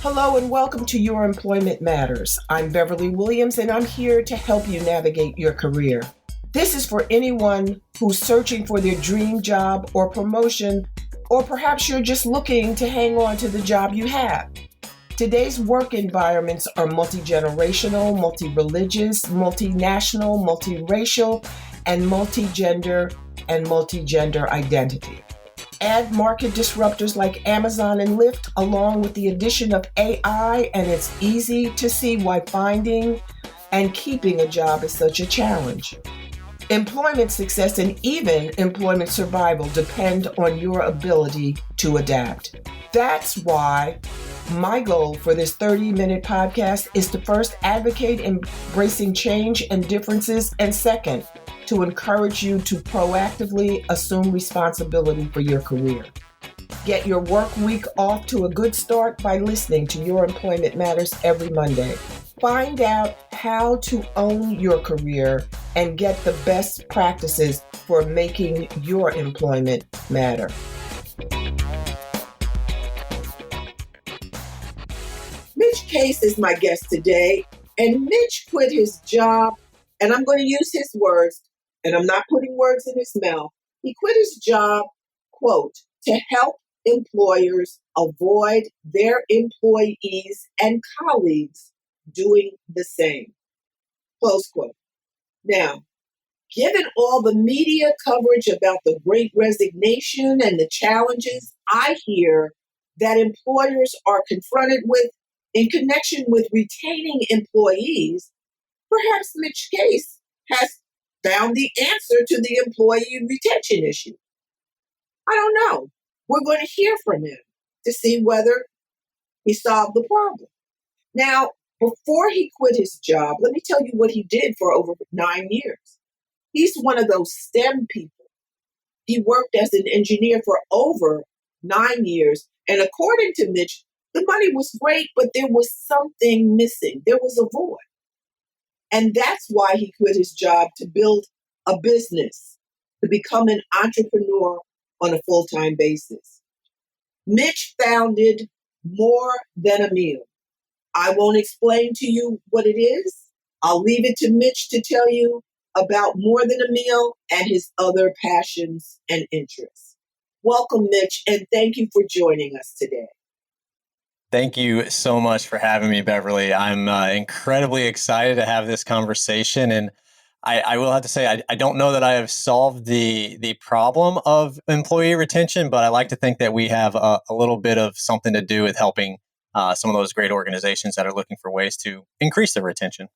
Hello and welcome to Your Employment Matters. I'm Beverly Williams and I'm here to help you navigate your career. This is for anyone who's searching for their dream job or promotion, or perhaps you're just looking to hang on to the job you have. Today's work environments are multi-generational, multi-religious, multinational, multiracial, and multi-gender identity. Add market disruptors like Amazon and Lyft, along with the addition of AI, and it's easy to see why finding and keeping a job is such a challenge. Employment success and even employment survival depend on your ability to adapt. That's why my goal for this 30-minute podcast is to first advocate embracing change and differences, and second, to encourage you to proactively assume responsibility for your career. Get your work week off to a good start by listening to Your Employment Matters every Monday. Find out how to own your career and get the best practices for making your employment matter. Mitch Case is my guest today, and Mitch quit his job, and I'm going to use his words, and I'm not putting words in his mouth. He quit his job, quote, to help employers avoid their employees and colleagues doing the same, close quote. Now, given all the media coverage about the Great Resignation and the challenges I hear that employers are confronted with in connection with retaining employees, perhaps Mitch Case has found the answer to the employee retention issue. I don't know. We're going to hear from him to see whether he solved the problem. Now, before he quit his job, let me tell you what he did for over 9 years. He's one of those STEM people. He worked as an engineer for over 9 years. And according to Mitch, the money was great, but there was something missing. There was a void. And that's why he quit his job to build a business, to become an entrepreneur on a full-time basis. Mitch founded More Than a Meal. I won't explain to you what it is. I'll leave it to Mitch to tell you about More Than a Meal and his other passions and interests. Welcome, Mitch, and thank you for joining us today. Thank you so much for having me, Beverly. I'm incredibly excited to have this conversation. And I will have to say, I don't know that I have solved the problem of employee retention, but I like to think that we have a little bit of something to do with helping some of those great organizations that are looking for ways to increase their retention.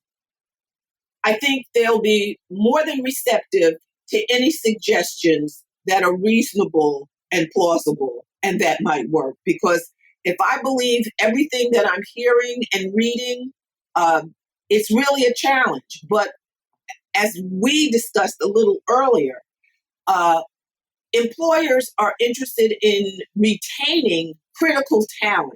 I think they'll be more than receptive to any suggestions that are reasonable and plausible and that might work, because if I believe everything that I'm hearing and reading, it's really a challenge. But as we discussed a little earlier, employers are interested in retaining critical talent.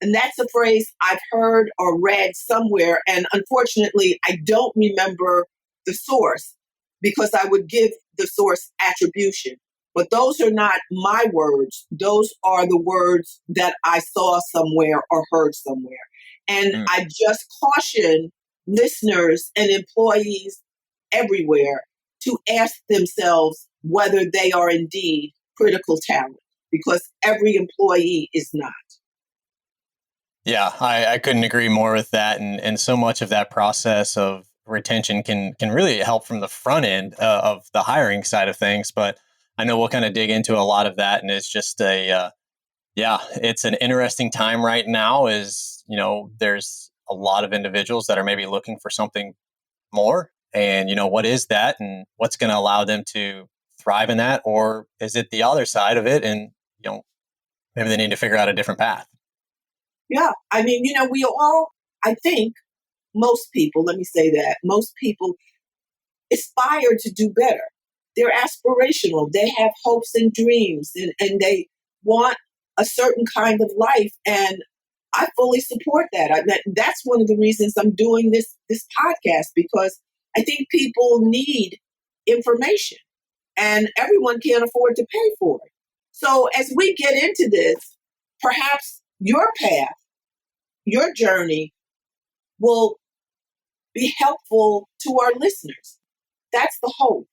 And that's a phrase I've heard or read somewhere. And unfortunately, I don't remember the source because I would give the source attribution. But those are not my words. Those are the words that I saw somewhere or heard somewhere. And I just caution listeners and employees everywhere to ask themselves whether they are indeed critical talent, because every employee is not. Yeah, I couldn't agree more with that. And so much of that process of retention can really help from the front end of the hiring side of things. But I know we'll kind of dig into a lot of that. And it's just it's an interesting time right now there's a lot of individuals that are maybe looking for something more. And, what is that and what's going to allow them to thrive in that? Or is it the other side of it? And, maybe they need to figure out a different path. Yeah. I mean, we all, I think most people, let me say that, most people aspire to do better. They're aspirational. They have hopes and dreams, and they want a certain kind of life. And I fully support that. That's one of the reasons I'm doing this podcast, because I think people need information and everyone can't afford to pay for it. So as we get into this, perhaps your path your journey will be helpful to our listeners. That's the hope,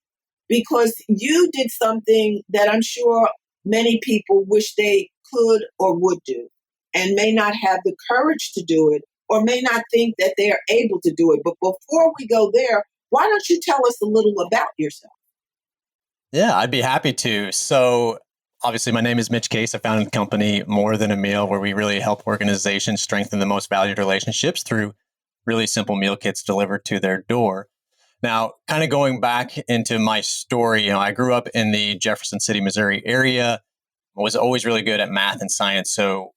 because you did something that I'm sure many people wish they could or would do, and may not have the courage to do it, or may not think that they are able to do it. But before we go there, why don't you tell us a little about yourself? Yeah, I'd be happy to. So, obviously, my name is Mitch Case. I founded the company More Than a Meal, where we really help organizations strengthen the most valued relationships through really simple meal kits delivered to their door. Now, kind of going back into my story, I grew up in the Jefferson City, Missouri area. Was always really good at math and science. So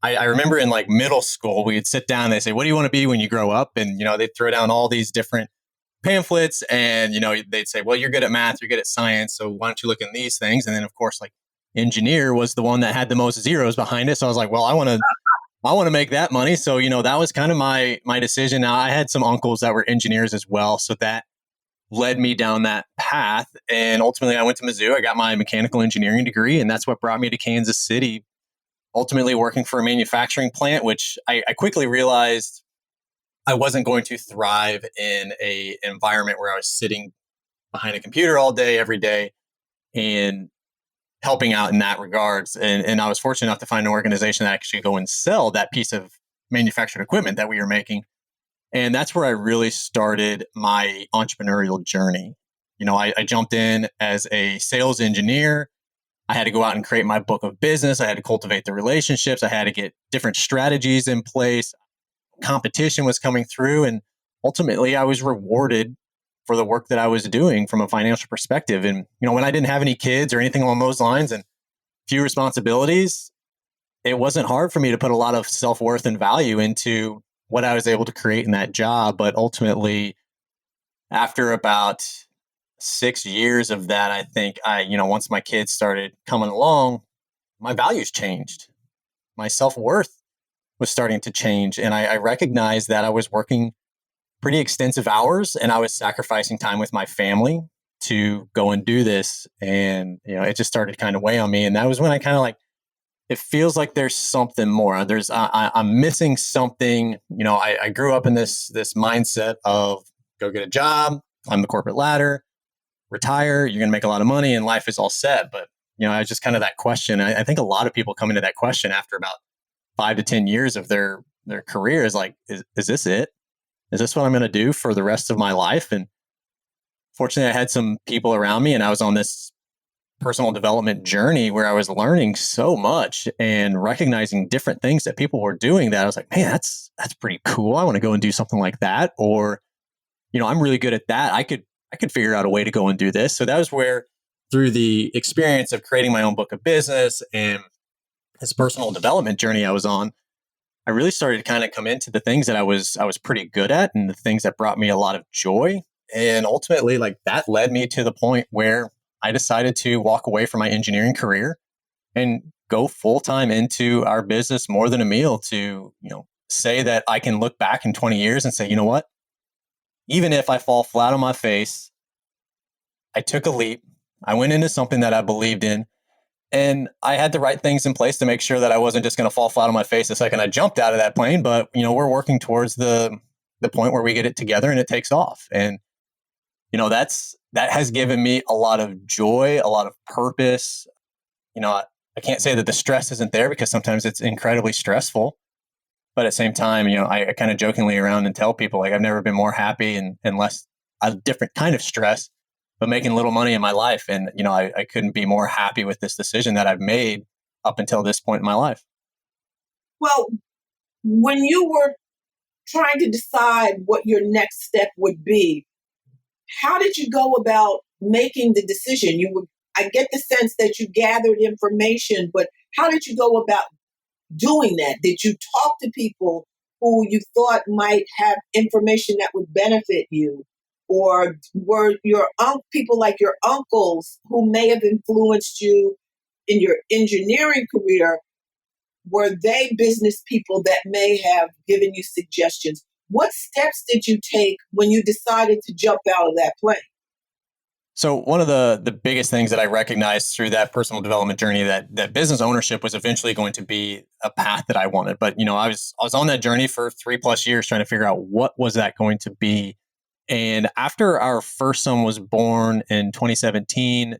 I remember in like middle school, we'd sit down and they say, "What do you want to be when you grow up?" And, they'd throw down all these different pamphlets and, they'd say, "Well, you're good at math, you're good at science. So why don't you look in these things?" And then, of course, like engineer was the one that had the most zeros behind it. So I was like, well, I want to make that money. So, that was kind of my decision. Now I had some uncles that were engineers as well. So that led me down that path. And ultimately I went to Mizzou. I got my mechanical engineering degree, and that's what brought me to Kansas City, ultimately working for a manufacturing plant, which I quickly realized I wasn't going to thrive in a environment where I was sitting behind a computer all day, every day, and helping out in that regards. And I was fortunate enough to find an organization that actually go and sell that piece of manufactured equipment that we were making. And that's where I really started my entrepreneurial journey. I jumped in as a sales engineer. I had to go out and create my book of business. I had to cultivate the relationships. I had to get different strategies in place. Competition was coming through. And ultimately, I was rewarded for the work that I was doing from a financial perspective. And, when I didn't have any kids or anything along those lines and few responsibilities, it wasn't hard for me to put a lot of self-worth and value into what I was able to create in that job. But ultimately, after about 6 years of that, I think once my kids started coming along, my values changed. My self-worth was starting to change. And I recognized that I was working pretty extensive hours and I was sacrificing time with my family to go and do this. And, it just started kind of weigh on me. And that was when I kind of like, it feels like there's something more. I'm missing something. I grew up in this mindset of go get a job, climb the corporate ladder, retire, you're going to make a lot of money and life is all set. But, I was just kind of that question. I think a lot of people come into that question after about 5 to 10 years of their career is like, is this it? Is this what I'm going to do for the rest of my life? And fortunately, I had some people around me and I was on this personal development journey where I was learning so much and recognizing different things that people were doing that I was like, man, that's pretty cool. I want to go and do something like that. Or, I'm really good at that. I could figure out a way to go and do this. So that was where, through the experience of creating my own book of business and this personal development journey I was on, I really started to kind of come into the things that I was pretty good at and the things that brought me a lot of joy. And ultimately, like that led me to the point where I decided to walk away from my engineering career and go full time into our business More Than a Meal to, say that I can look back in 20 years and say, you know what? Even if I fall flat on my face, I took a leap. I went into something that I believed in. And I had the right things in place to make sure that I wasn't just going to fall flat on my face the second I jumped out of that plane. But, we're working towards the point where we get it together and it takes off. And, that has given me a lot of joy, a lot of purpose. I can't say that the stress isn't there because sometimes it's incredibly stressful. But at the same time, I kind of jokingly around and tell people like I've never been more happy and less a different kind of stress, but making little money in my life. And, I couldn't be more happy with this decision that I've made up until this point in my life. Well, when you were trying to decide what your next step would be, how did you go about making the decision? I get the sense that you gathered information, but how did you go about doing that? Did you talk to people who you thought might have information that would benefit you? Or were your people like your uncles who may have influenced you in your engineering career, were they business people that may have given you suggestions? What steps did you take when you decided to jump out of that plane? So one of the biggest things that I recognized through that personal development journey that business ownership was eventually going to be a path that I wanted. But, I was on that journey for 3+ years trying to figure out what was that going to be. And after our first son was born in 2017,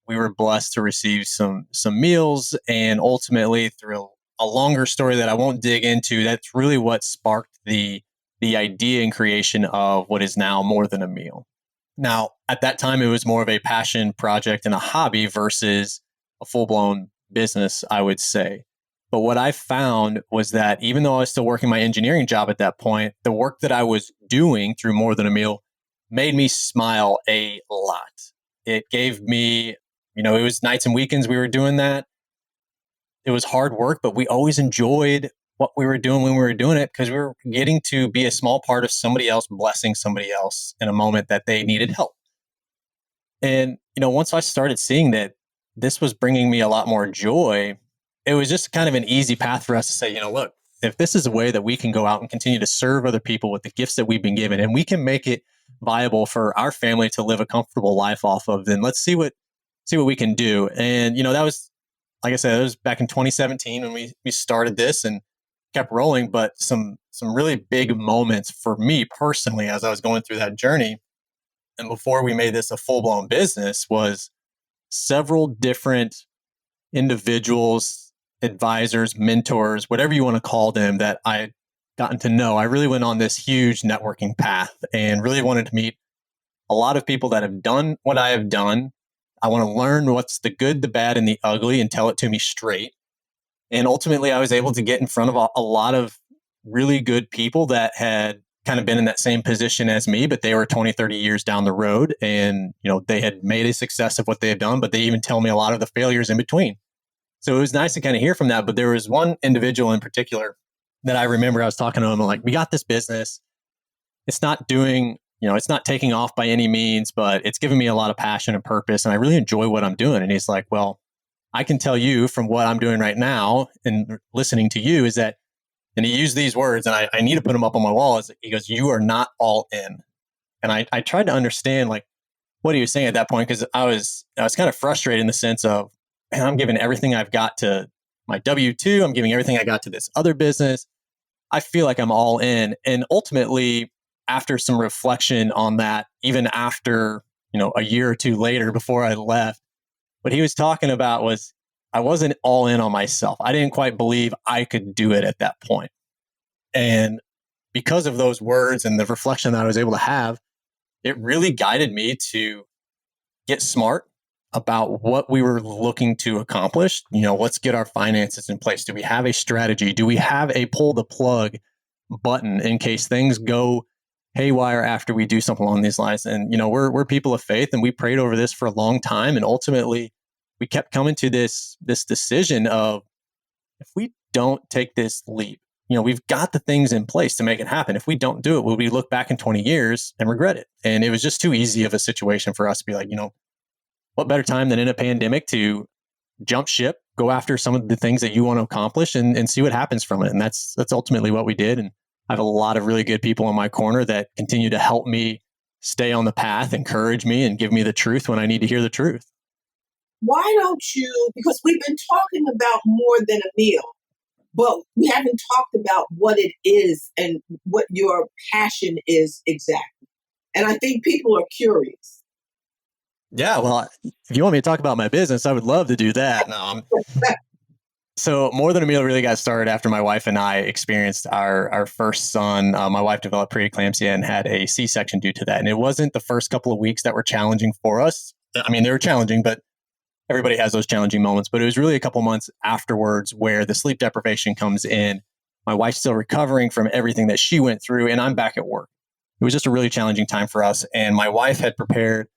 we were blessed to receive some meals, and ultimately through a longer story that I won't dig into, that's really what sparked the idea and creation of what is now More Than a Meal. Now, at that time, it was more of a passion project and a hobby versus a full-blown business, I would say. But what I found was that even though I was still working my engineering job at that point, the work that I was doing through More Than a Meal made me smile a lot. It gave me, it was nights and weekends we were doing that. It was hard work, but we always enjoyed what we were doing when we were doing it because we were getting to be a small part of somebody else blessing somebody else in a moment that they needed help. And, once I started seeing that this was bringing me a lot more joy, it was just kind of an easy path for us to say, look, if this is a way that we can go out and continue to serve other people with the gifts that we've been given, and we can make it viable for our family to live a comfortable life off of, then let's see what we can do. And, that was, like I said, it was back in 2017 when we started this and kept rolling. But some really big moments for me personally, as I was going through that journey, and before we made this a full-blown business, was several different individuals, advisors, mentors, whatever you want to call them, that I had gotten to know. I really went on this huge networking path and really wanted to meet a lot of people that have done what I have done. I want to learn what's the good, the bad, and the ugly and tell it to me straight. And ultimately, I was able to get in front of a lot of really good people that had kind of been in that same position as me, but they were 20, 30 years down the road. And, they had made a success of what they had done, but they even tell me a lot of the failures in between. So it was nice to kind of hear from that. But there was one individual in particular that I remember I was talking to him, like, we got this business. It's not doing, it's not taking off by any means, but it's given me a lot of passion and purpose. And I really enjoy what I'm doing. And he's like, well, I can tell you from what I'm doing right now and listening to you is that, and he used these words, and I need to put them up on my wall. He goes, you are not all in. And I tried to understand like what he was saying at that point, because I was kind of frustrated in the sense of, man, I'm giving everything I've got to my W-2. I'm giving everything I got to this other business. I feel like I'm all in. And ultimately, after some reflection on that, even after, a year or two later before I left, what he was talking about was I wasn't all in on myself. I didn't quite believe I could do it at that point. And because of those words and the reflection that I was able to have, it really guided me to get smart about what we were looking to accomplish. Let's get our finances in place. Do we have a strategy? Do we have a pull the plug button in case things go haywire after we do something along these lines? And, we're people of faith, and we prayed over this for a long time. And ultimately, we kept coming to this decision of, if we don't take this leap, we've got the things in place to make it happen. If we don't do it, will we look back in 20 years and regret it? And it was just too easy of a situation for us to be like, what better time than in a pandemic to jump ship, go after some of the things that you want to accomplish and see what happens from it. And that's ultimately what we did. And I have a lot of really good people in my corner that continue to help me stay on the path, encourage me, and give me the truth when I need to hear the truth. Why don't you, because we've been talking about More Than a Meal, but we haven't talked about what it is and what your passion is exactly. And I think people are curious. Yeah, well, if you want me to talk about my business, I would love to do that. No, so More Than a Meal really got started after my wife and I experienced our first son. My wife developed preeclampsia and had a C-section due to that. And it wasn't the first couple of weeks that were challenging for us. I mean, they were challenging, but everybody has those challenging moments. But it was really a couple months afterwards where the sleep deprivation comes in. My wife's still recovering from everything that she went through, and I'm back at work. It was just a really challenging time for us. And my wife had prepared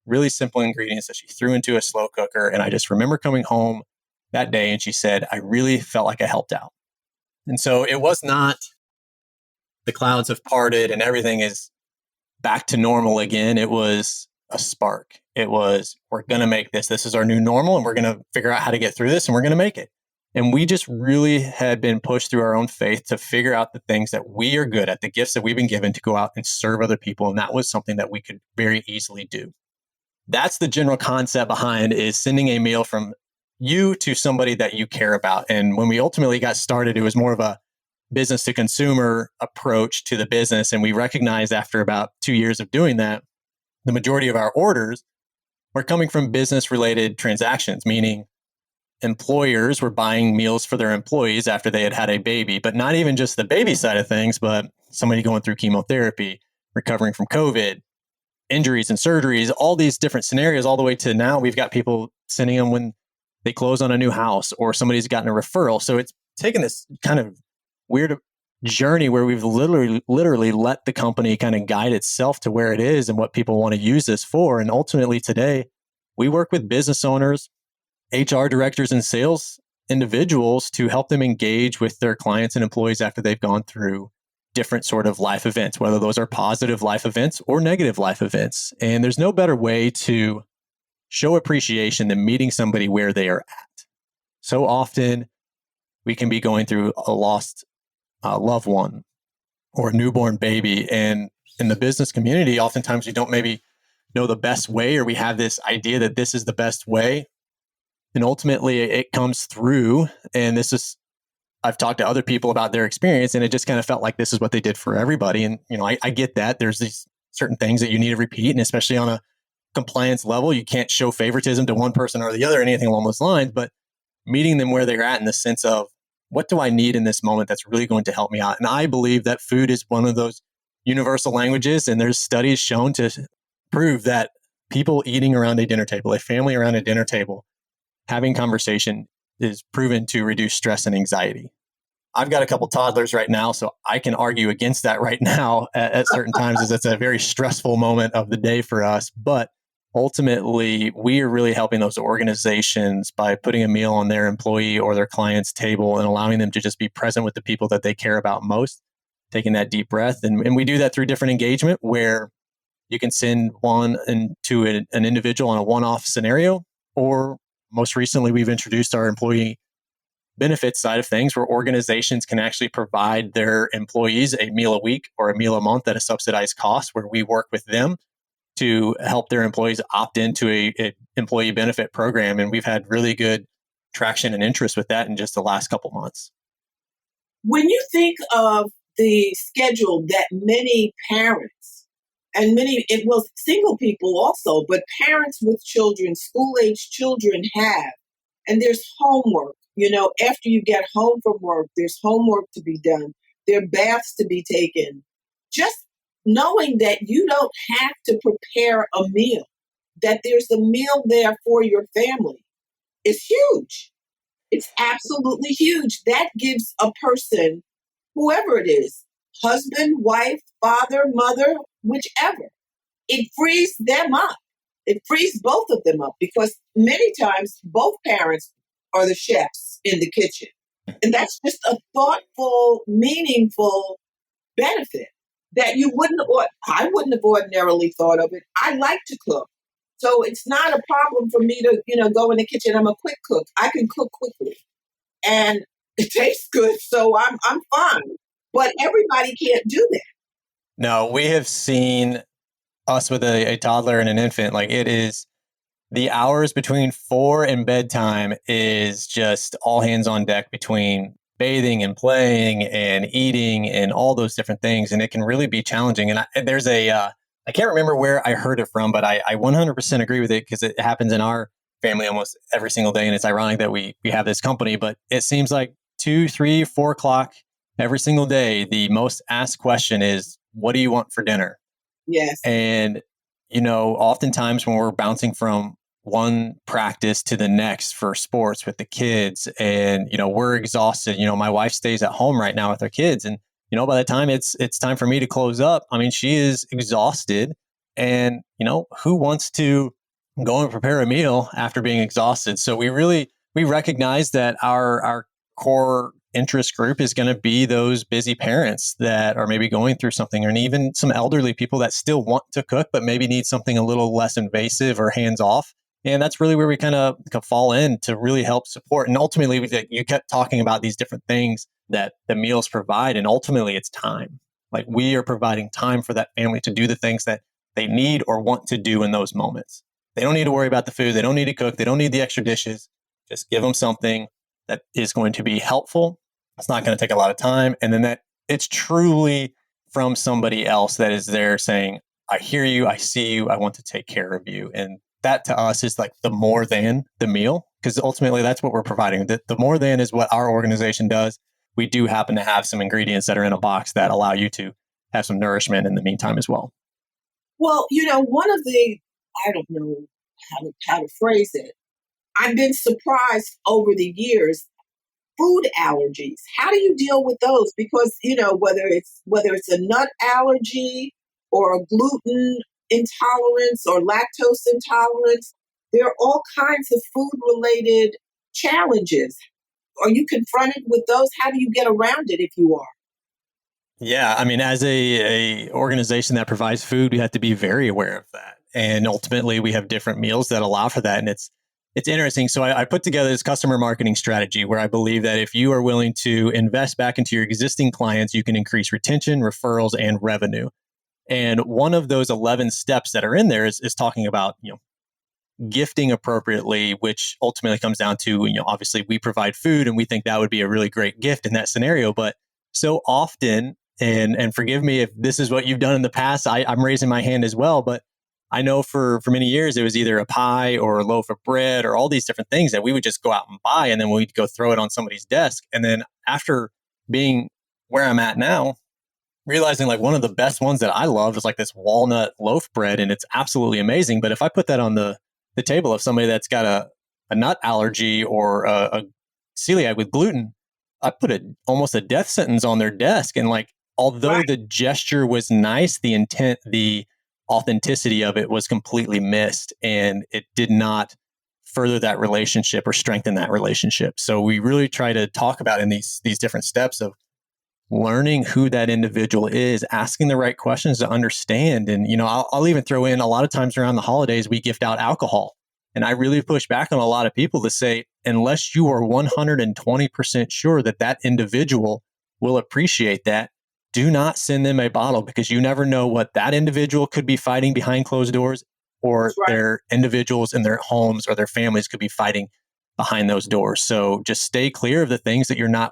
really simple ingredients that she threw into a slow cooker. And I just remember coming home that day and she said, I really felt like I helped out. And so it was not the clouds have parted and everything is back to normal again. It was a spark. It was, we're going to make this. This is our new normal, and we're going to figure out how to get through this, and we're going to make it. And we just really had been pushed through our own faith to figure out the things that we are good at, the gifts that we've been given to go out and serve other people. And that was something that we could very easily do. That's the general concept behind is sending a meal from you to somebody that you care about. And when we ultimately got started, it was more of a business to consumer approach to the business. And we recognized after about 2 years of doing that, the majority of our orders were coming from business related transactions, meaning employers were buying meals for their employees after they had had a baby, but not even just the baby side of things, but somebody going through chemotherapy, recovering from COVID, injuries and surgeries, all these different scenarios, all the way to now we've got people sending them when they close on a new house or somebody's gotten a referral. So it's taken this kind of weird journey where we've literally let the company kind of guide itself to where it is and what people want to use this for. And ultimately today, we work with business owners, HR directors, and sales individuals to help them engage with their clients and employees after they've gone through different sort of life events, whether those are positive life events or negative life events. And there's no better way to show appreciation than meeting somebody where they are at. So often we can be going through a lost loved one or a newborn baby. And in the business community, oftentimes we don't maybe know the best way, or we have this idea that this is the best way. And ultimately it comes through, and this is, I've talked to other people about their experience, and it just kind of felt like this is what they did for everybody. And, I get that there's these certain things that you need to repeat. And especially on a compliance level, you can't show favoritism to one person or the other, or anything along those lines, but meeting them where they're at in the sense of, what do I need in this moment that's really going to help me out? And I believe that food is one of those universal languages. And there's studies shown to prove that people eating around a dinner table, a family around a dinner table, having conversation is proven to reduce stress and anxiety. I've got a couple toddlers right now, so I can argue against that right now at certain times, as it's a very stressful moment of the day for us. But ultimately, we are really helping those organizations by putting a meal on their employee or their client's table and allowing them to just be present with the people that they care about most, taking that deep breath. And we do that through different engagement where you can send one to an individual on a one-off scenario, or most recently, we've introduced our employee benefits side of things where organizations can actually provide their employees a meal a week or a meal a month at a subsidized cost, where we work with them to help their employees opt into a employee benefit program. And we've had really good traction and interest with that in just the last couple months. When you think of the schedule that many parents and single people also, but parents with children, school-age children have, and there's homework. After you get home from work, there's homework to be done. There are baths to be taken. Just knowing that you don't have to prepare a meal, that there's a meal there for your family is huge. It's absolutely huge. That gives a person, whoever it is, husband, wife, father, mother, whichever, it frees them up. It frees both of them up, because many times both parents are the chefs in the kitchen. And that's just a thoughtful, meaningful benefit that I wouldn't have ordinarily thought of it. I like to cook. So it's not a problem for me to, go in the kitchen. I'm a quick cook. I can cook quickly and it tastes good. So I'm fine. But everybody can't do that. No, we have seen us with a toddler and an infant. Like, it is the hours between 4 and bedtime is just all hands on deck between bathing and playing and eating and all those different things. And it can really be challenging. And there's I can't remember where I heard it from, but I 100% agree with it, because it happens in our family almost every single day. And it's ironic that we have this company, but it seems like 2, 3, 4 o'clock every single day, the most asked question is, what do you want for dinner? Yes. And, oftentimes when we're bouncing from one practice to the next for sports with the kids, and, we're exhausted, my wife stays at home right now with her kids. And, by the time it's time for me to close up, I mean, she is exhausted. And, who wants to go and prepare a meal after being exhausted? So we recognize that our core interest group is going to be those busy parents that are maybe going through something, or even some elderly people that still want to cook, but maybe need something a little less invasive or hands off. And that's really where we kind of fall in to really help support. And ultimately, you kept talking about these different things that the meals provide. And ultimately, it's time. Like, we are providing time for that family to do the things that they need or want to do in those moments. They don't need to worry about the food. They don't need to cook. They don't need the extra dishes. Just give them something that is going to be helpful. It's not going to take a lot of time. And then that it's truly from somebody else that is there saying, I hear you, I see you, I want to take care of you. And that to us is like the more than the meal, because ultimately that's what we're providing. The more than is what our organization does. We do happen to have some ingredients that are in a box that allow you to have some nourishment in the meantime as well. Well, one of the, I don't know how to phrase it. I've been surprised over the years, food allergies. How do you deal with those? Because, whether it's a nut allergy or a gluten intolerance or lactose intolerance, there are all kinds of food related challenges. Are you confronted with those? How do you get around it if you are? Yeah, I mean, as a organization that provides food, we have to be very aware of that. And ultimately, we have different meals that allow for that. And it's interesting. So I put together this customer marketing strategy where I believe that if you are willing to invest back into your existing clients, you can increase retention, referrals, and revenue. And one of those 11 steps that are in there is talking about, gifting appropriately, which ultimately comes down to, obviously we provide food and we think that would be a really great gift in that scenario. But so often, and forgive me if this is what you've done in the past, I'm raising my hand as well, but I know for many years it was either a pie or a loaf of bread or all these different things that we would just go out and buy, and then we'd go throw it on somebody's desk. And then after being where I'm at now, realizing like one of the best ones that I love is like this walnut loaf bread, and it's absolutely amazing. But if I put that on the table of somebody that's got a nut allergy or a celiac with gluten, I put almost a death sentence on their desk. And like, although Right. the gesture was nice, the intent, the authenticity of it was completely missed, and it did not further that relationship or strengthen that relationship. So we really try to talk about in these different steps of learning who that individual is, asking the right questions to understand. And, I'll even throw in a lot of times around the holidays, we gift out alcohol. And I really push back on a lot of people to say, unless you are 120% sure that that individual will appreciate that, do not send them a bottle, because you never know what that individual could be fighting behind closed doors, or That's right. their individuals in their homes or their families could be fighting behind those doors. So just stay clear of the things that you're not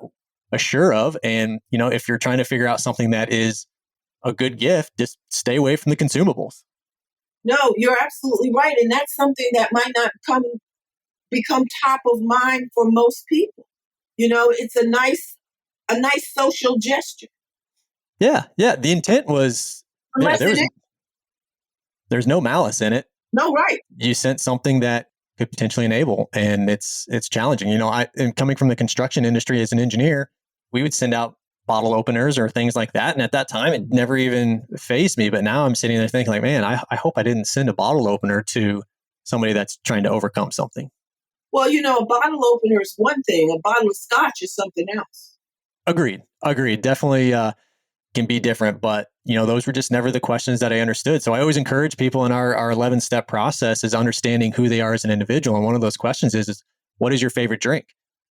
sure of. And, if you're trying to figure out something that is a good gift, just stay away from the consumables. No, you're absolutely right. And that's something that might not become top of mind for most people. It's a nice social gesture. Yeah. Yeah. The intent was Unless it is there's no malice in it. no right. You sent something that could potentially enable, and it's challenging. And coming from the construction industry as an engineer, we would send out bottle openers or things like that. And at that time, it never even fazed me. But now I'm sitting there thinking like, man, I hope I didn't send a bottle opener to somebody that's trying to overcome something. Well, a bottle opener is one thing. A bottle of scotch is something else. Agreed. Definitely can be different, but those were just never the questions that I understood. So I always encourage people in our 11 step process is understanding who they are as an individual. And one of those questions is what is your favorite drink?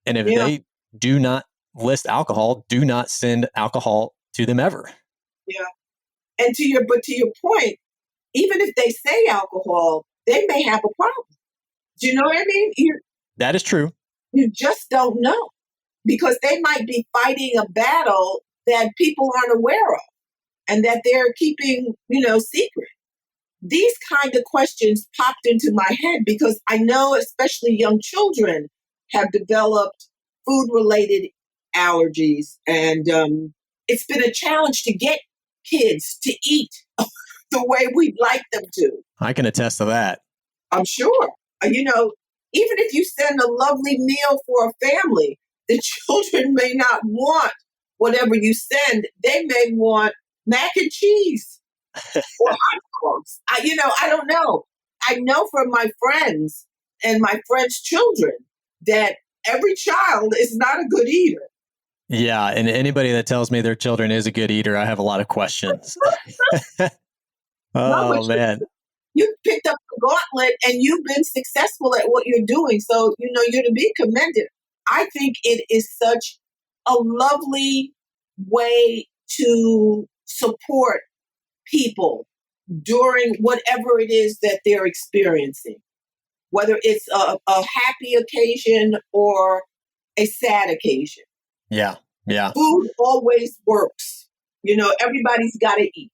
And if Yeah, they do not list alcohol, do not send alcohol to them ever. yeah. And to your point, even if they say alcohol, they may have a problem. Do you know what I mean? That is true. You just don't know because they might be fighting a battle that people aren't aware of and that they're keeping, secret. These kind of questions popped into my head because I know especially young children have developed food related allergies, and it's been a challenge to get kids to eat the way we'd like them to. I can attest to that. I'm sure. Even if you send a lovely meal for a family, the children may not want whatever you send. They may want mac and cheese or hot dogs. I don't know. I know from my friends and my friends' children that every child is not a good eater. Yeah. And anybody that tells me their children is a good eater, I have a lot of questions. No, but Oh, man. you picked up the gauntlet and you've been successful at what you're doing. So, you're to be commended. I think it is such a lovely way to support people during whatever it is that they're experiencing, whether it's a happy occasion or a sad occasion. Yeah. Yeah. Food always works. Everybody's got to eat.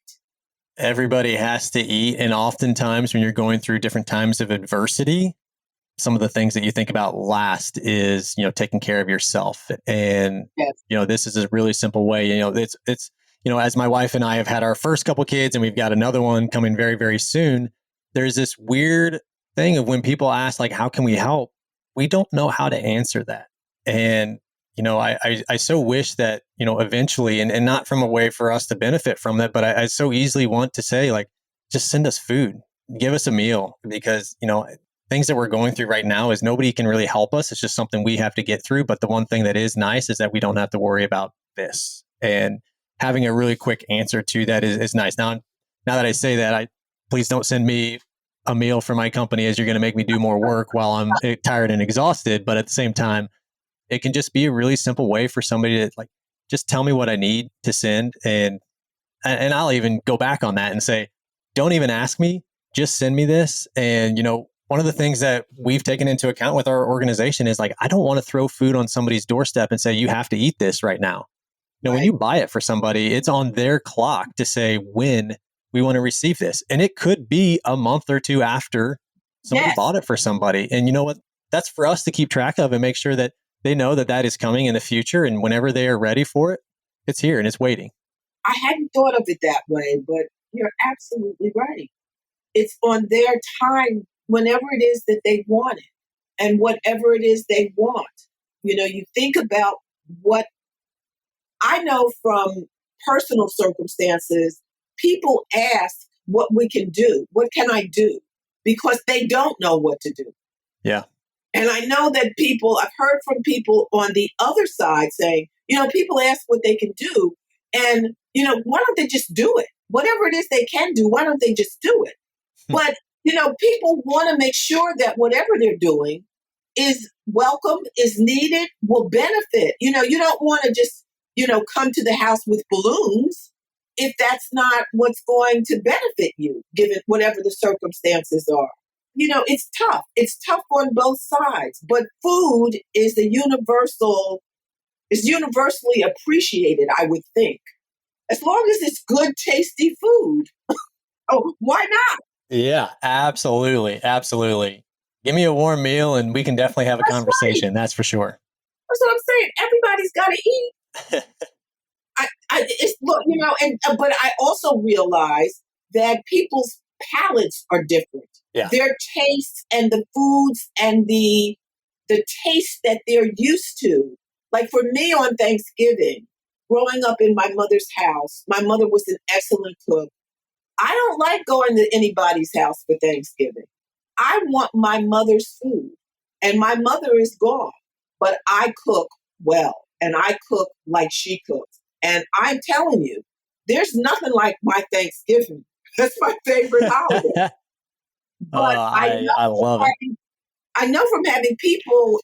Everybody has to eat. And oftentimes when you're going through different times of adversity, some of the things that you think about last is, taking care of yourself. And, Yes. this is a really simple way, it's, as my wife and I have had our first couple kids and we've got another one coming very, very soon, there's this weird thing of when people ask, like, how can we help? We don't know how to answer that. And, I so wish that, eventually, and not from a way for us to benefit from that, but I so easily want to say, like, just send us food, give us a meal, because, things that we're going through right now is nobody can really help us. It's just something we have to get through. But the one thing that is nice is that we don't have to worry about this. And having a really quick answer to that is nice. Now that I say that, please don't send me a meal for my company, as you're going to make me do more work while I'm tired and exhausted. But at the same time, it can just be a really simple way for somebody to, like, just tell me what I need to send. And I'll even go back on that and say, don't even ask me, just send me this. And, one of the things that we've taken into account with our organization is, like, I don't want to throw food on somebody's doorstep and say, you have to eat this right now. Right. When you buy it for somebody, it's on their clock to say when we want to receive this. And it could be a month or two after somebody bought it for somebody. And you know what? That's for us to keep track of and make sure that they know that that is coming in the future. And whenever they are ready for it, it's here and it's waiting. I hadn't thought of it that way, but you're absolutely right. It's on their time, whenever it is that they want it and whatever it is they want. You think about what I know from personal circumstances, people ask what we can do. What can I do? Because they don't know what to do. Yeah. And I know that I've heard from people on the other side saying, people ask what they can do. And, why don't they just do it? Whatever it is they can do, why don't they just do it? But, people want to make sure that whatever they're doing is welcome, is needed, will benefit. You don't want to just, come to the house with balloons if that's not what's going to benefit you, given whatever the circumstances are. It's tough. It's tough on both sides, but food is universally appreciated, I would think. As long as it's good, tasty food. Oh, why not? Yeah, absolutely. Absolutely. Give me a warm meal and we can definitely have a That's right. conversation. That's for sure. That's what I'm saying. Everybody's got to eat. But I also realize that people's palates are different. Yeah. Their tastes and the foods and the taste that they're used to. Like for me on Thanksgiving, growing up in my mother's house, my mother was an excellent cook. I don't like going to anybody's house for Thanksgiving. I want my mother's food, and my mother is gone, but I cook well, and I cook like she cooks. And I'm telling you, there's nothing like my Thanksgiving. That's my favorite holiday. But I love it. I know from having people,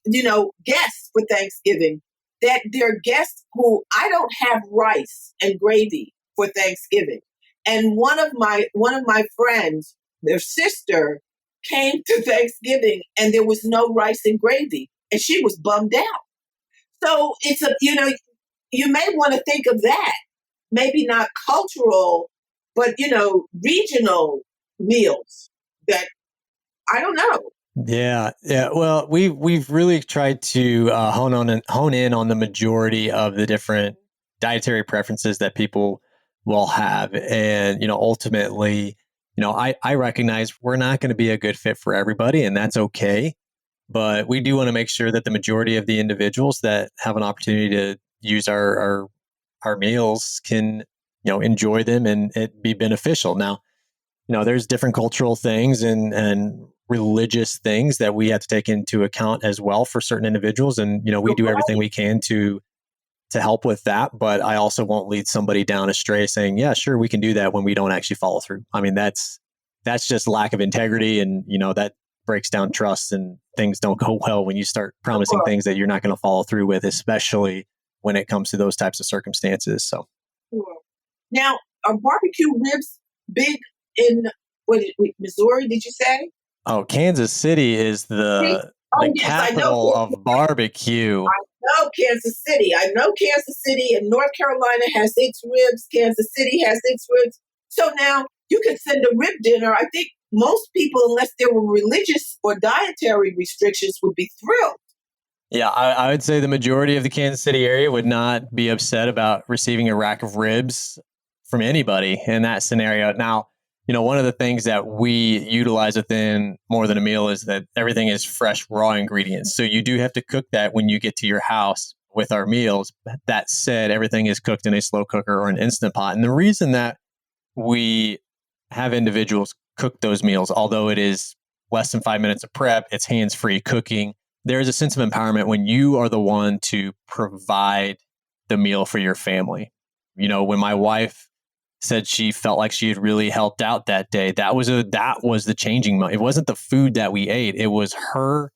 guests for Thanksgiving, that they're guests who I don't have rice and gravy for Thanksgiving. And one of my friends, their sister, came to Thanksgiving and there was no rice and gravy, and she was bummed out. So you may want to think of that. Maybe not cultural, but regional meals that I don't know. Yeah, yeah. Well, we've really tried to hone in on the majority of the different dietary preferences that people will have, and ultimately, I recognize we're not going to be a good fit for everybody, and that's okay. But we do want to make sure that the majority of the individuals that have an opportunity to use our meals can enjoy them and it be beneficial. Now, there's different cultural things and religious things that we have to take into account as well for certain individuals. And, we do everything we can to help with that. But I also won't lead somebody down astray saying, yeah, sure, we can do that when we don't actually follow through. I mean, that's just lack of integrity. And, that breaks down trust, and things don't go well when you start promising things that you're not going to follow through with, especially when it comes to those types of circumstances. So, now, are barbecue ribs big in Missouri? Did you say? Oh, Kansas City is See? the Oh, yes, I know. capital of barbecue. I know Kansas City. I know Kansas City, and North Carolina has its ribs. Kansas City has its ribs. So now you can send a rib dinner. I think most people, unless there were religious or dietary restrictions, would be thrilled. Yeah, I would say the majority of the Kansas City area would not be upset about receiving a rack of ribs from anybody in that scenario. Now, one of the things that we utilize within More Than a Meal is that everything is fresh, raw ingredients. So you do have to cook that when you get to your house with our meals. That said, everything is cooked in a slow cooker or an Instant Pot. And the reason that we have individuals cook those meals, although it is less than 5 minutes of prep, it's hands free cooking. There is a sense of empowerment when you are the one to provide the meal for your family. When my wife said she felt like she had really helped out that day, that was the changing moment. It wasn't the food that we ate; it was her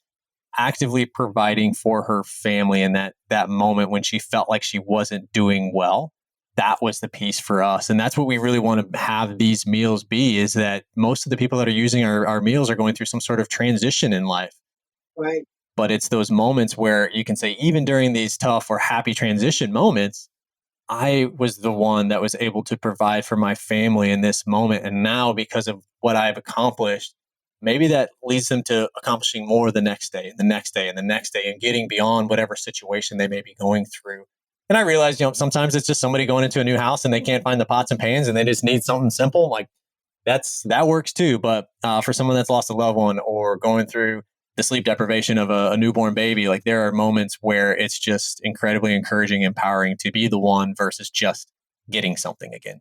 actively providing for her family in that moment when she felt like she wasn't doing well. That was the piece for us. And that's what we really want to have these meals be, is that most of the people that are using our meals are going through some sort of transition in life. Right. But it's those moments where you can say, even during these tough or happy transition moments, I was the one that was able to provide for my family in this moment. And now, because of what I've accomplished, maybe that leads them to accomplishing more the next day and the next day and the next day and getting beyond whatever situation they may be going through. And I realized, sometimes it's just somebody going into a new house and they can't find the pots and pans and they just need something simple. Like that works too. But for someone that's lost a loved one or going through the sleep deprivation of a newborn baby, like there are moments where it's just incredibly encouraging, empowering to be the one versus just getting something again.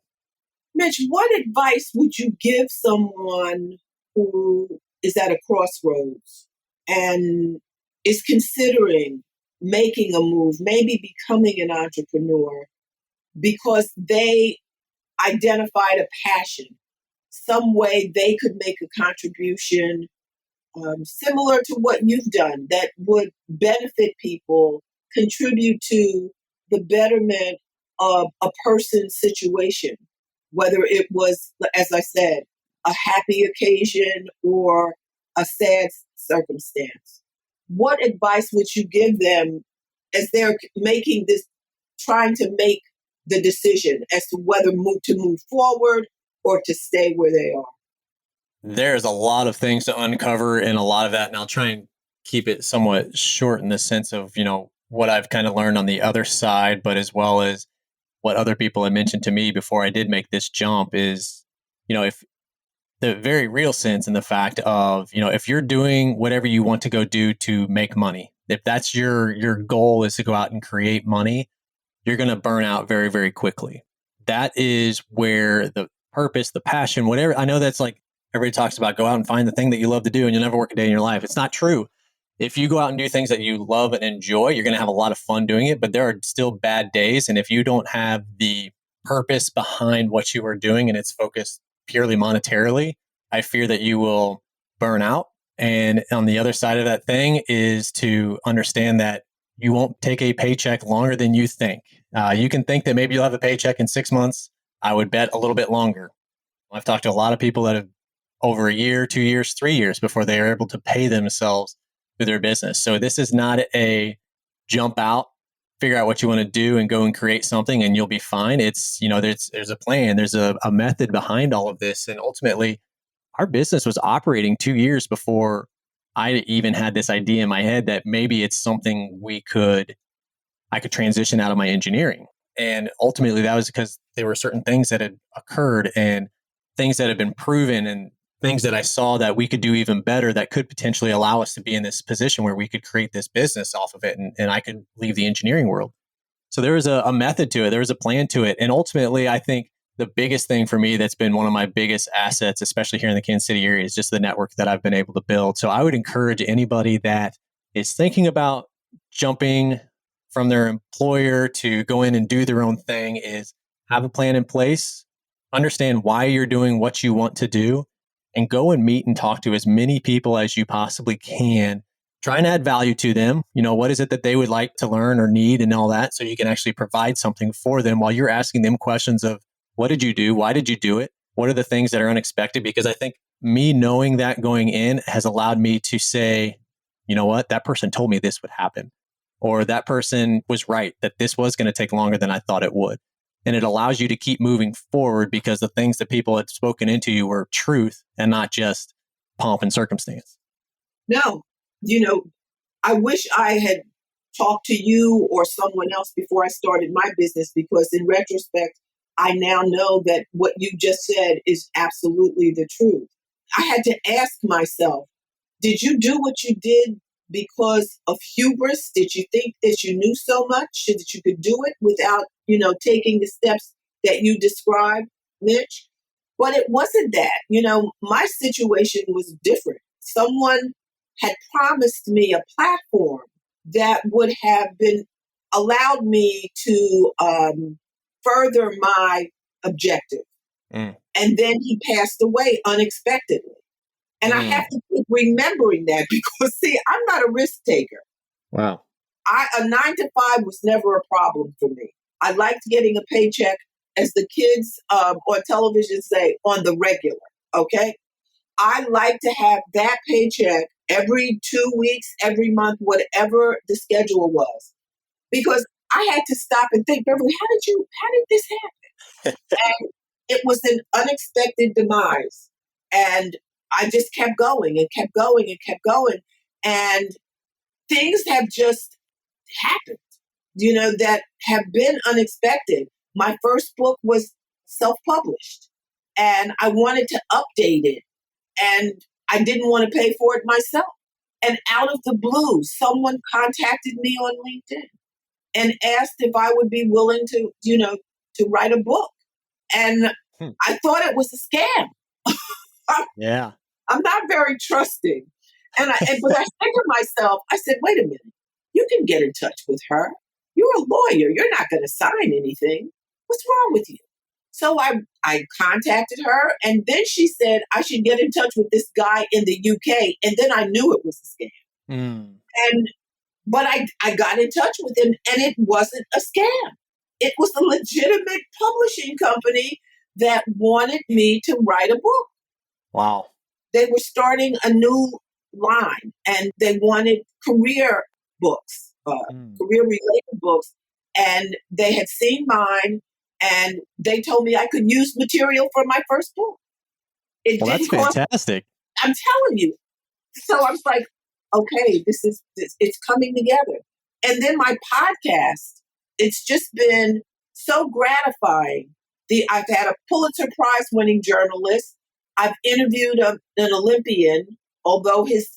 Mitch, what advice would you give someone who is at a crossroads and is considering making a move, maybe becoming an entrepreneur, because they identified a passion, some way they could make a contribution similar to what you've done that would benefit people, contribute to the betterment of a person's situation, whether it was, as I said, a happy occasion or a sad circumstance. What advice would you give them as they're making this, trying to make the decision as to whether to move forward or to stay where they are? There's a lot of things to uncover in a lot of that. And I'll try and keep it somewhat short in the sense of, what I've kind of learned on the other side, but as well as what other people had mentioned to me before I did make this jump is, if the very real sense in the fact of, if you're doing whatever you want to go do to make money, if that's your goal is to go out and create money, you're going to burn out very, very quickly. That is where the purpose, the passion, whatever, I know that's like everybody talks about, go out and find the thing that you love to do and you'll never work a day in your life. It's not true. If you go out and do things that you love and enjoy, you're going to have a lot of fun doing it, but there are still bad days. And if you don't have the purpose behind what you are doing and it's focused purely monetarily, I fear that you will burn out. And on the other side of that thing is to understand that you won't take a paycheck longer than you think. You can think that maybe you'll have a paycheck in 6 months. I would bet a little bit longer. I've talked to a lot of people that have over a year, 2 years, 3 years before they are able to pay themselves through their business. So this is not a jump out, figure out what you want to do and go and create something and you'll be fine. It's, there's a plan, there's a method behind all of this. And ultimately, our business was operating 2 years before I even had this idea in my head that maybe it's something I could transition out of my engineering. And ultimately that was because there were certain things that had occurred and things that had been proven and things that I saw that we could do even better that could potentially allow us to be in this position where we could create this business off of it and I could leave the engineering world. So there was a method to it. There was a plan to it. And ultimately, I think the biggest thing for me that's been one of my biggest assets, especially here in the Kansas City area, is just the network that I've been able to build. So I would encourage anybody that is thinking about jumping from their employer to go in and do their own thing is have a plan in place, understand why you're doing what you want to do, and go and meet and talk to as many people as you possibly can. Try and add value to them. What is it that they would like to learn or need and all that, so you can actually provide something for them while you're asking them questions of what did you do? Why did you do it? What are the things that are unexpected? Because I think me knowing that going in has allowed me to say, you know what, that person told me this would happen, or that person was right, that this was going to take longer than I thought it would. And it allows you to keep moving forward because the things that people had spoken into you were truth and not just pomp and circumstance. No, I wish I had talked to you or someone else before I started my business, because in retrospect, I now know that what you just said is absolutely the truth. I had to ask myself, did you do what you did because of hubris? Did you think that you knew so much that you could do it without, taking the steps that you described, Mitch? But it wasn't that. My situation was different. Someone had promised me a platform that would have been allowed me to further my objective. Mm. And then he passed away unexpectedly. And I have to keep remembering that because, see, I'm not a risk taker. Wow. A 9 to 5 was never a problem for me. I liked getting a paycheck, as the kids on television say, on the regular. Okay. I like to have that paycheck every 2 weeks, every month, whatever the schedule was, because I had to stop and think, Beverly, how did this happen? And it was an unexpected demise. And I just kept going and kept going and kept going. And things have just happened, that have been unexpected. My first book was self-published and I wanted to update it, and I didn't want to pay for it myself. And out of the blue, someone contacted me on LinkedIn and asked if I would be willing to write a book. And I thought it was a scam. Yeah. I'm not very trusting. But I said to myself, I said, wait a minute, you can get in touch with her. You're a lawyer. You're not going to sign anything. What's wrong with you? So I contacted her, and then she said I should get in touch with this guy in the UK. And then I knew it was a scam. But I got in touch with him, and it wasn't a scam. It was a legitimate publishing company that wanted me to write a book. Wow. They were starting a new line, and they wanted career books, career related books. And they had seen mine, and they told me I could use material for my first book. That's fantastic. I'm telling you. So I was like, okay, this it's coming together. And then my podcast, it's just been so gratifying. I've had a Pulitzer Prize winning journalist. I've interviewed an Olympian, although his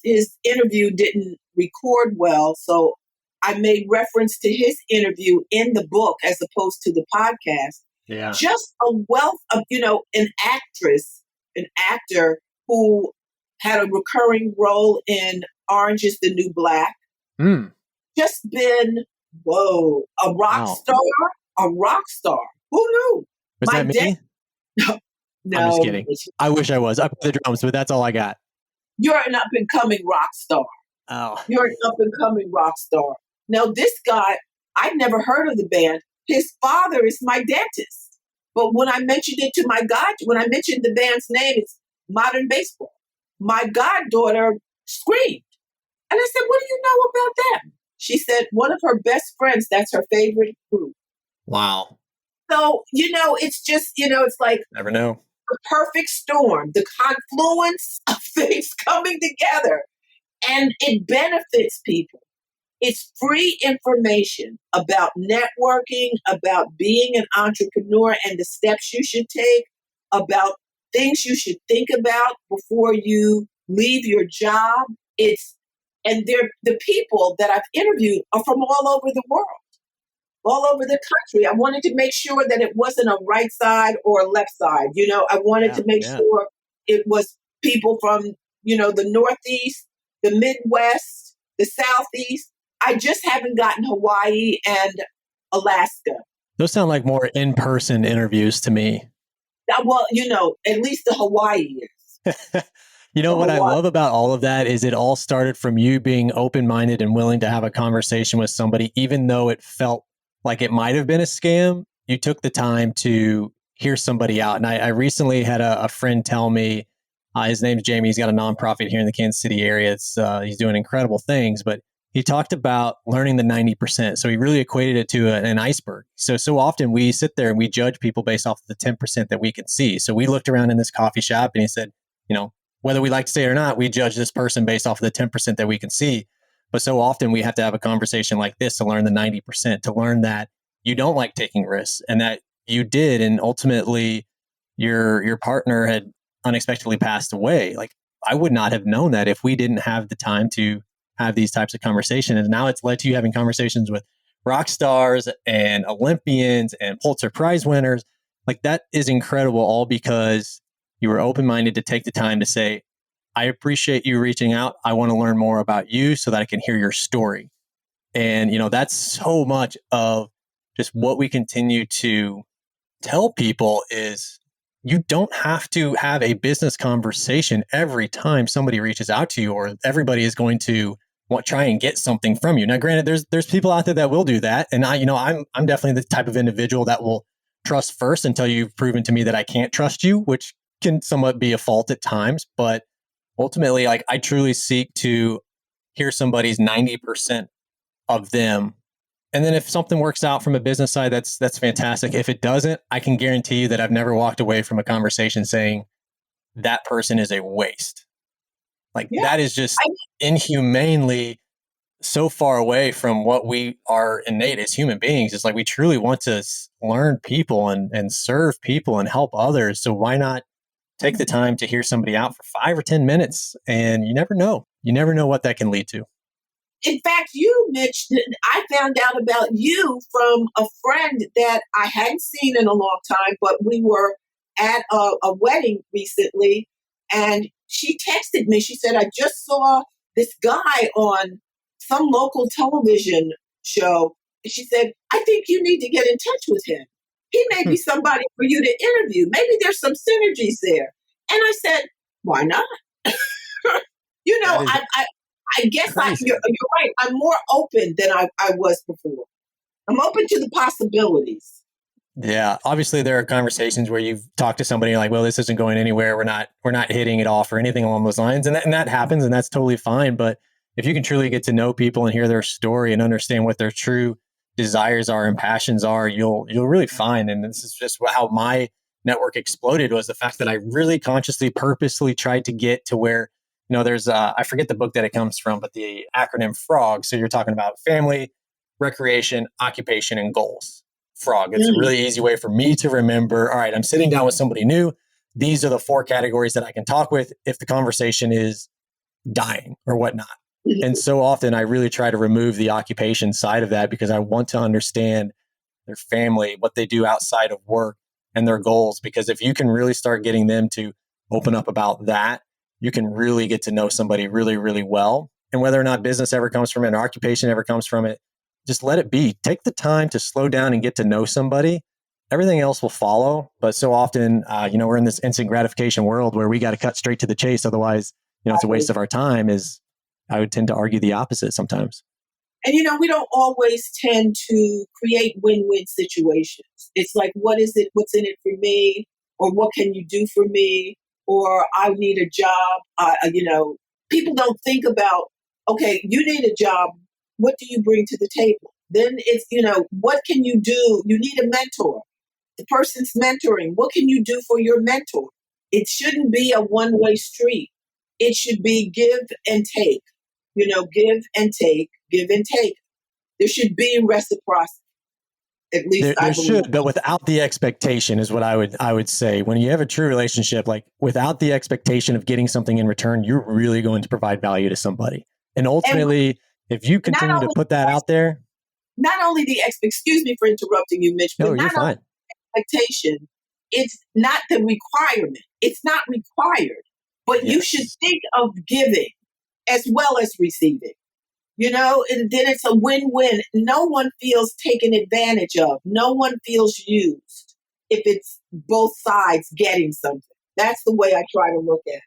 interview didn't record well. So I made reference to his interview in the book as opposed to the podcast. Yeah. Just a wealth of, an actor who had a recurring role in Orange is the New Black. Just been, a rock star, a rock star. Who knew? Was that me? No, I'm just kidding. I wish I was. I play the drums, but that's all I got. You're an up and coming rock star. Oh. You're an up and coming rock star. Now, this guy, I'd never heard of the band. His father is my dentist. But when I mentioned it to when I mentioned the band's name, it's Modern Baseball. My goddaughter screamed. And I said, what do you know about them? She said, one of her best friends, that's her favorite group. Wow. So, it's just, it's like, never know. The perfect storm, the confluence of things coming together. And it benefits people. It's free information about networking, about being an entrepreneur and the steps you should take, about things you should think about before you leave your job. The people that I've interviewed are from all over the world, all over the country. I wanted to make sure that it wasn't a right side or a left side. I wanted to make sure it was people from, the Northeast, the Midwest, the Southeast. I just haven't gotten Hawaii and Alaska. Those sound like more in-person interviews to me. Well, at least the Hawaii is. What I love about all of that is it all started from you being open-minded and willing to have a conversation with somebody, even though it felt like it might have been a scam. You took the time to hear somebody out. And I recently had a friend tell me His name's Jamie. He's got a nonprofit here in the Kansas City area. He's doing incredible things, but he talked about learning the 90%. So he really equated it to an iceberg. So often we sit there and we judge people based off of the 10% that we can see. So we looked around in this coffee shop and he said, whether we like to say it or not, we judge this person based off of the 10% that we can see. But so often we have to have a conversation like this to learn the 90%, to learn that you don't like taking risks and that you did. And ultimately your partner had unexpectedly passed away. Like, I would not have known that if we didn't have the time to have these types of conversations. And now it's led to you having conversations with rock stars and Olympians and Pulitzer Prize winners. Like, that is incredible, all because you were open-minded to take the time to say, I appreciate you reaching out. I want to learn more about you so that I can hear your story. And, that's so much of just what we continue to tell people is you don't have to have a business conversation every time somebody reaches out to you, or everybody is going to try and get something from you. Now, granted, there's people out there that will do that. And I'm definitely the type of individual that will trust first until you've proven to me that I can't trust you, which can somewhat be a fault at times. But ultimately, like, I truly seek to hear somebody's 90% of them. And then if something works out from a business side, that's fantastic. If it doesn't, I can guarantee you that I've never walked away from a conversation saying that person is a waste. Like, Yeah. that is just inhumanely so far away from what we are innate as human beings. It's like, we truly want to learn people and serve people and help others. So why not take the time to hear somebody out for 5 or 10 minutes? And you never know. You never know what that can lead to. In fact, you, Mitch, I found out about you from a friend that I hadn't seen in a long time, but we were at a wedding recently, and she texted me. She said, I just saw this guy on some local television show. And she said, I think you need to get in touch with him. He may be somebody for you to interview. Maybe there's some synergies there. And I said, why not? I guess you're right. I'm more open than I was before. I'm open to the possibilities. Yeah, obviously there are conversations where you've talked to somebody like, well, this isn't going anywhere. We're not hitting it off or anything along those lines, and that happens, and that's totally fine. But if you can truly get to know people and hear their story and understand what their true desires are and passions are, you'll really find. And this is just how my network exploded, was the fact that I really consciously, purposely tried to get to where, there's I forget the book that it comes from, but the acronym FROG. So you're talking about family, recreation, occupation, and goals. FROG. It's a really easy way for me to remember, all right, I'm sitting down with somebody new. These are the 4 categories that I can talk with if the conversation is dying or whatnot. And so often I really try to remove the occupation side of that, because I want to understand their family, what they do outside of work, and their goals. Because if you can really start getting them to open up about that, you can really get to know somebody really, really well. And whether or not business ever comes from it or occupation ever comes from it, just let it be. Take the time to slow down and get to know somebody. Everything else will follow. But so often, we're in this instant gratification world where we got to cut straight to the chase. Otherwise, it's a waste of our time. I would tend to argue the opposite sometimes. And, we don't always tend to create win-win situations. It's like, what is it? What's in it for me? Or what can you do for me? Or I need a job. People don't think about, okay, you need a job. What do you bring to the table? Then it's, what can you do? You need a mentor. The person's mentoring. What can you do for your mentor? It shouldn't be a one-way street. It should be give and take. Give and take, give and take. There should be reciprocity. At least I believe. Should, but without the expectation is what I would say. When you have a true relationship, like, without the expectation of getting something in return, you're really going to provide value to somebody. And ultimately, if you continue to put that out there. Not only excuse me for interrupting you, Mitch, but you're fine. Expectation, it's not the requirement. It's not required, but you should think of giving as well as receiving. And then it's a win-win. No one feels taken advantage of. No one feels used if it's both sides getting something. That's the way I try to look at it.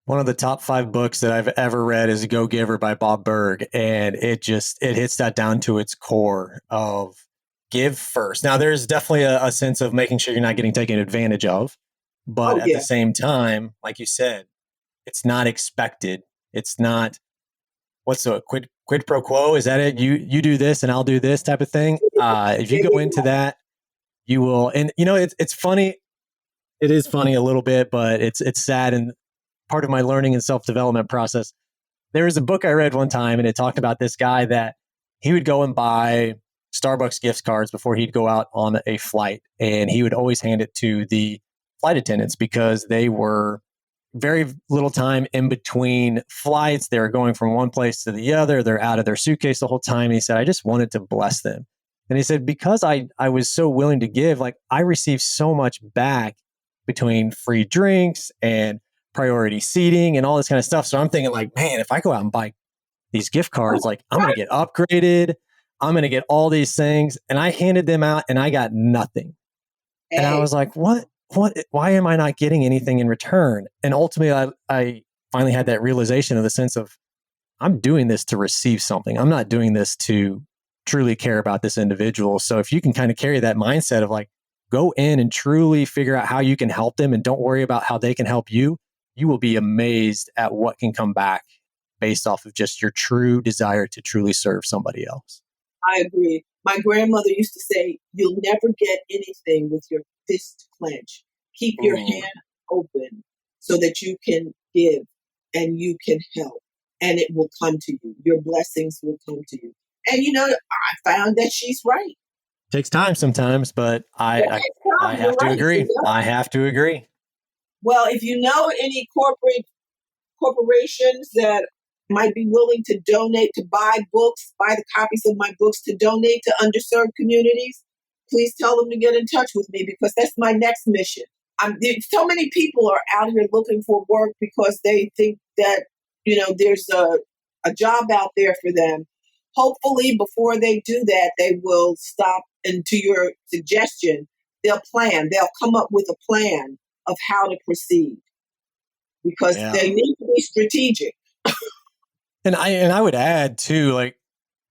One of the top 5 books that I've ever read is Go Giver by Bob Burg. And it hits that down to its core of give first. Now, there's definitely a sense of making sure you're not getting taken advantage of. But at the same time, like you said, it's not expected. It's not, what's the quid pro quo? Is that it? You do this and I'll do this type of thing. If you go into that, you will, and it's funny. It is funny a little bit, but it's sad and part of my learning and self-development process. There was a book I read one time and it talked about this guy that he would go and buy Starbucks gift cards before he'd go out on a flight. And he would always hand it to the flight attendants because they were very little time in between flights. They were going from one place to the other. They're out of their suitcase the whole time. And he said, I just wanted to bless them. And he said, because I was so willing to give, like I received so much back between free drinks and priority seating and all this kind of stuff. So I'm thinking like, man, if I go out and buy these gift cards, like I'm going to get upgraded. I'm going to get all these things. And I handed them out and I got nothing. And I was like, why am I not getting anything in return? And ultimately, I finally had that realization of the sense of, I'm doing this to receive something. I'm not doing this to truly care about this individual. So if you can kind of carry that mindset of like, go in and truly figure out how you can help them and don't worry about how they can help you, you will be amazed at what can come back based off of just your true desire to truly serve somebody else. I agree. My grandmother used to say, you'll never get anything with your fist clenched. Keep your hand open so that you can give and you can help and it will come to you. Your blessings will come to you. And I found that she's right. Takes time sometimes, but I have to agree. I have to agree. Well, if you know any corporations that might be willing to donate, to buy the copies of my books to donate to underserved communities, please tell them to get in touch with me because that's my next mission. So many people are out here looking for work because they think that, there's a job out there for them. Hopefully, before they do that, they will stop. And to your suggestion, they'll come up with a plan of how to proceed because they need to be strategic. And I would add too, like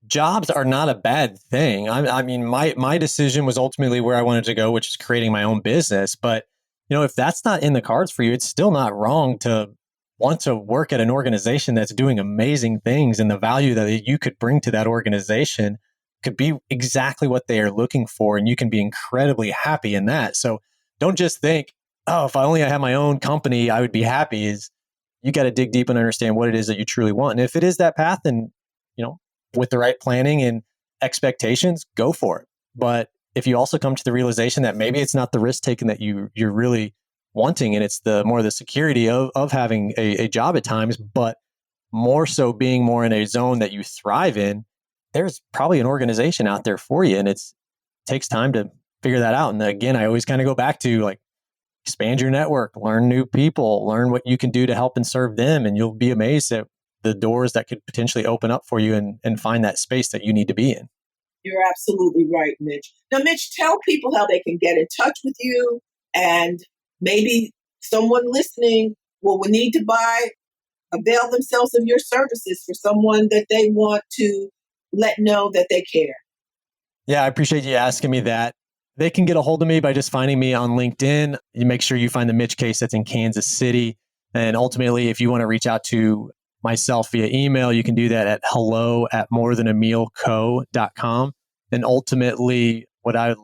jobs are not a bad thing. I mean, my decision was ultimately where I wanted to go, which is creating my own business. But if that's not in the cards for you, it's still not wrong to want to work at an organization that's doing amazing things, and the value that you could bring to that organization could be exactly what they are looking for, and you can be incredibly happy in that. So don't just think, oh, if I only had my own company, I would be happy. Is you got to dig deep and understand what it is that you truly want. And if it is that path, then, with the right planning and expectations, go for it. But if you also come to the realization that maybe it's not the risk taking that you're really wanting, and it's the more the security of having a job at times, but more so being more in a zone that you thrive in, there's probably an organization out there for you. And it takes time to figure that out. And again, I always kind of go back to like, expand your network, learn new people, learn what you can do to help and serve them. And you'll be amazed at the doors that could potentially open up for you and find that space that you need to be in. You're absolutely right, Mitch. Now, Mitch, tell people how they can get in touch with you, and maybe someone listening will need to avail themselves of your services for someone that they want to let know that they care. Yeah, I appreciate you asking me that. They can get a hold of me by just finding me on LinkedIn. You make sure you find the Mitch Case that's in Kansas City. And ultimately, if you want to reach out to myself via email, you can do that at hello@morethanAmealco.com. And ultimately, what I'd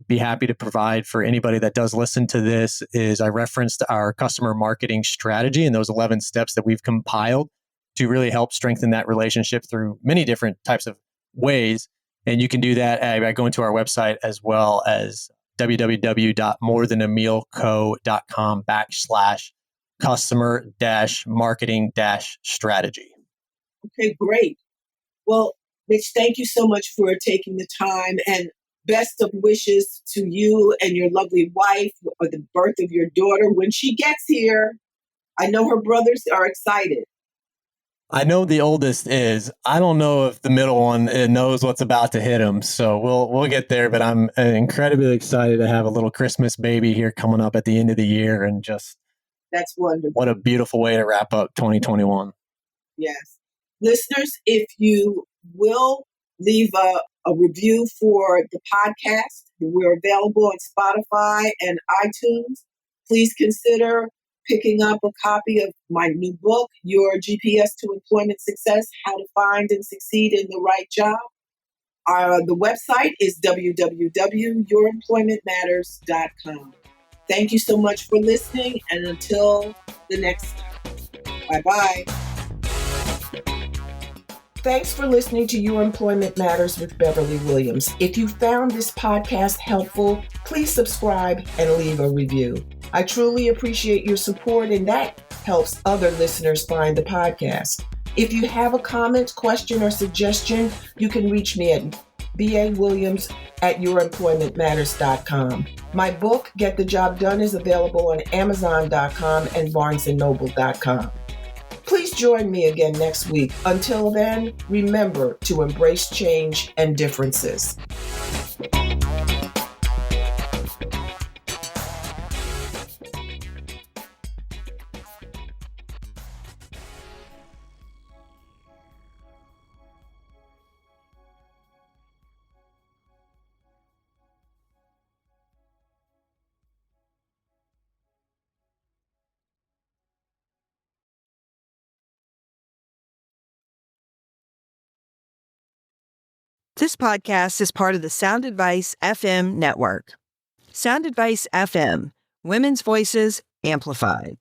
be happy to provide for anybody that does listen to this is I referenced our customer marketing strategy and those 11 steps that we've compiled to really help strengthen that relationship through many different types of ways. And you can do that by going to our website as well as www.morethanAmealco.com/customer-marketing-strategy. Okay, great. Well, Mitch, thank you so much for taking the time, and best of wishes to you and your lovely wife for the birth of your daughter. When she gets here, I know her brothers are excited. I know the oldest is. I don't know if the middle one knows what's about to hit him. So we'll get there. But I'm incredibly excited to have a little Christmas baby here coming up at the end of the year, and just that's wonderful. What a beautiful way to wrap up 2021. Yes, listeners, if you will leave a review for the podcast, we're available on Spotify and iTunes. Please consider picking up a copy of my new book, Your GPS to Employment Success, How to Find and Succeed in the Right Job. The website is www.youremploymentmatters.com. Thank you so much for listening, and until the next time, bye-bye. Thanks for listening to Your Employment Matters with Beverly Williams. If you found this podcast helpful, please subscribe and leave a review. I truly appreciate your support, and that helps other listeners find the podcast. If you have a comment, question, or suggestion, you can reach me at BAWilliams@youremploymentmatters.com. My book, Get the Job Done, is available on Amazon.com and BarnesandNoble.com. Please join me again next week. Until then, remember to embrace change and differences. This podcast is part of the Sound Advice FM network. Sound Advice FM, women's voices amplified.